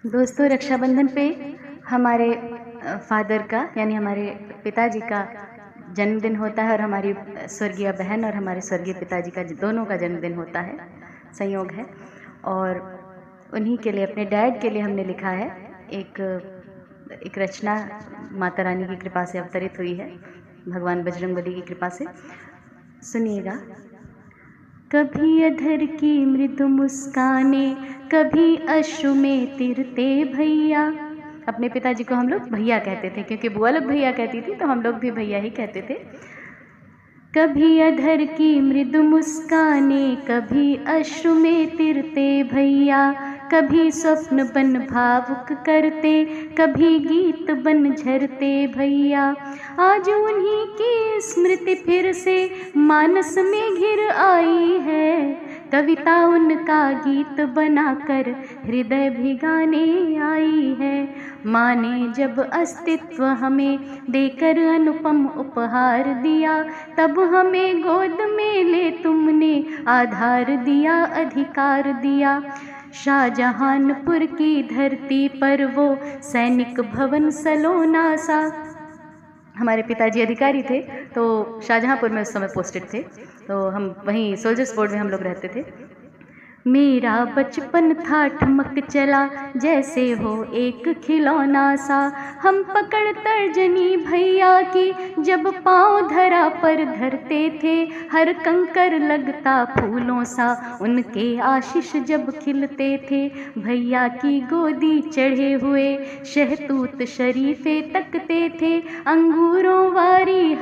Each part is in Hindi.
दोस्तों, रक्षाबंधन पे हमारे फादर का यानी हमारे पिताजी का जन्मदिन होता है और हमारी स्वर्गीय बहन और हमारे स्वर्गीय पिताजी का दोनों का जन्मदिन होता है, संयोग है। और उन्हीं के लिए, अपने डैड के लिए हमने लिखा है एक रचना माता रानी की कृपा से अवतरित हुई है, भगवान बजरंगबली की कृपा से। सुनिएगा। कभी अधर की मृदु मुस्काने, कभी अश्रु में तिरते भैया। अपने पिताजी को हम लोग भैया कहते थे, क्योंकि बुआ लोग भैया कहती थी तो हम लोग भी भैया ही कहते थे। कभी अधर की मृदु मुस्काने, कभी अश्रु में तिरते भैया। कभी स्वप्न बन भावुक करते, कभी गीत बन झरते भैया। आज उन्हीं की स्मृति फिर से मानस में घिर आई है। कविता उनका गीत बनाकर हृदय भिगाने आई है। माँ ने जब अस्तित्व हमें देकर अनुपम उपहार दिया, तब हमें गोद में ले तुमने आधार दिया, अधिकार दिया। शाहजहानपुर की धरती पर वो सैनिक भवन सलोना सा। हमारे पिताजी अधिकारी थे, तो शाहजहांपुर में उस समय पोस्टेड थे, तो हम वहीं सोल्जर्स बोर्ड में हम लोग रहते थे। मेरा बचपन था ठमक चला जैसे हो एक खिलौना सा। हम पकड़ तर्जनी भैया की जब पाँव धरा पर धरते थे, हर कंकर लगता फूलों सा उनके आशीष जब खिलते थे। भैया की गोदी चढ़े हुए शहतूत शरीफे तकते थे, अंगूरों वाली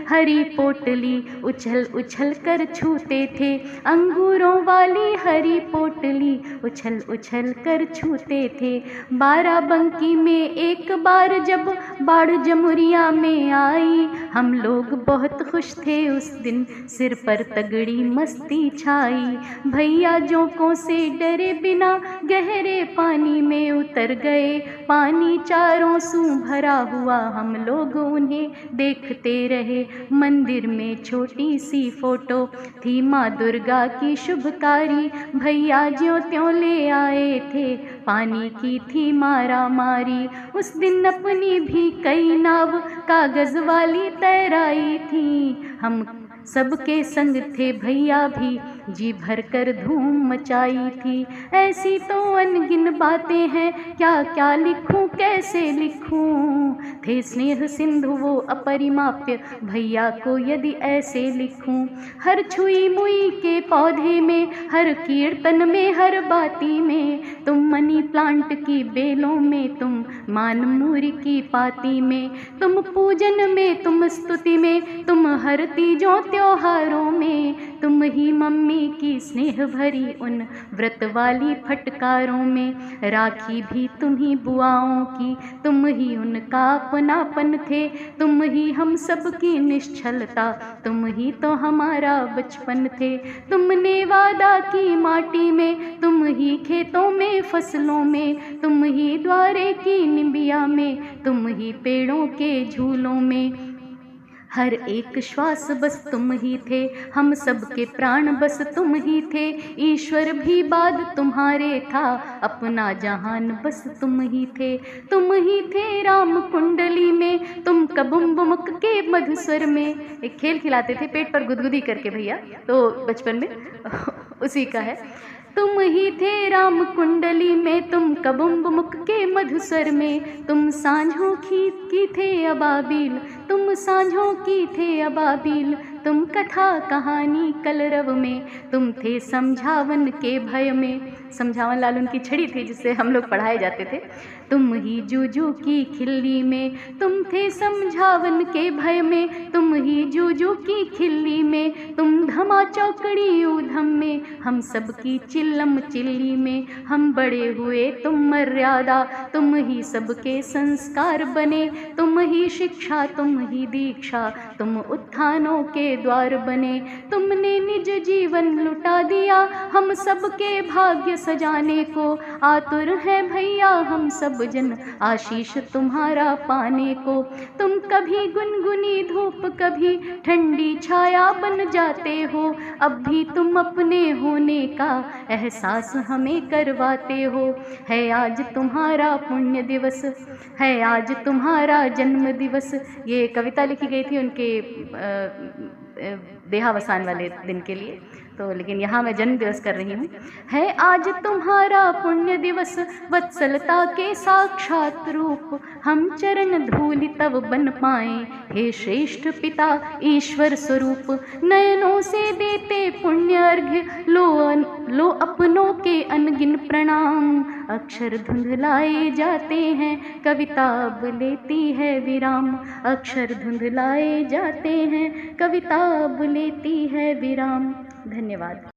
हरी पोटली उछल उछल कर छूते थे। अंगूरों वाली हरी पोटली उछल उछल कर छूते थे। बाराबंकी में एक बार जब बाढ़ जमुरिया में आई, हम लोग बहुत खुश थे उस दिन, सिर पर तगड़ी मस्ती छाई। भैया जोंकों से डरे बिना गहरे पानी में उतर गए। पानी चारों सूं भरा हुआ, हम लोग उन्हें देखते रहे। मंदिर में छोटी सी फोटो थी माँ दुर्गा की शुभकारी। भैया ज्यों त्यों ले आए थे, पानी की थी मारा मारी। उस दिन अपनी भी कई नाव कागज वाली तैराई थी। हम सबके संग थे भैया भी, जी भर कर धूम मचाई थी। ऐसी तो अनगिन बातें हैं, क्या क्या लिखूं कैसे लिखूं। थे स्नेह सिंधु वो अपरिमाप्य, भैया को यदि ऐसे लिखूं। हर छुई मुई के पौधे में, हर कीर्तन में, हर बाती में, तुम मनी प्लांट की बेलों में, तुम मान मूरी की पाती में, तुम पूजन में, तुम स्तुति में, तुम हर तीजों त्योहारों में, तुम ही मम्मी की स्नेह भरी उन व्रत वाली फटकारों में। राखी भी तुम ही बुआओं की, तुम ही उनका अपनापन थे। तुम ही हम सब की निश्चलता, तुम ही तो हमारा बचपन थे। तुमने वादा की माटी में, तुम ही खेतों में फसलों में, तुम ही द्वारे की निबिया में, तुम ही पेड़ों के झूलों में। हर एक श्वास बस तुम ही थे, हम सब के प्राण बस तुम ही थे। ईश्वर भी बाद तुम्हारे था, अपना जहान बस तुम ही थे। तुम ही थे राम कुंडली में, तुम कबुम्बुमुक के मधुस्वर में। एक खेल खिलाते थे पेट पर गुदगुदी करके भैया, तो बचपन में उसी का है। तुम ही थे राम कुंडली में, तुम कबुम्बुमुक के मधुस्वर में। तुम सांझों की थे अबाबिल, तुम सांझों की थे अबाबिल। तुम कथा कहानी कलरव में, तुम थे समझावन के भय में। समझावन लाल उनकी छड़ी थी जिससे हम लोग पढ़ाए जाते थे। तुम ही जूजू की खिल्ली में, तुम थे समझावन के भय में। तुम ही जूजू की खिल्ली में, तुम धमा चौकड़ी ऊधम में, हम सब की चिल्लम चिल्ली में। हम बड़े हुए तुम मर्यादा, तुम ही सबके संस्कार बने। तुम ही शिक्षा, तुम ही दीक्षा, तुम उत्थानों के द्वार बने। तुमने निज जीवन लुटा दिया हम सबके भाग्य सजाने को। आतुर है भैया हम सब जन आशीष तुम्हारा पाने को। तुम कभी गुनगुनी धूप कभी ठंडी छाया बन जाते हो। अब भी तुम अपने होने का एहसास हमें करवाते हो। है आज तुम्हारा पुण्य दिवस, है आज तुम्हारा जन्म दिवस। ये कविता लिखी गई थी उनके देहावसान वाले दिन के लिए, तो लेकिन यहाँ मैं जन्म दिवस कर रही हूँ। है आज तुम्हारा पुण्य दिवस, वत्सलता के साक्षात रूप। हम चरण धूलि तव बन पाएं, हे श्रेष्ठ पिता ईश्वर स्वरूप। नयनों से देते पुण्य अर्घ्य, लो अपनों के अनगिन प्रणाम। अक्षर धुंधलाए जाते हैं, कविता अब लेती है विराम। अक्षर धुंधलाए जाते हैं, कविता अब लेती है विराम। धन्यवाद।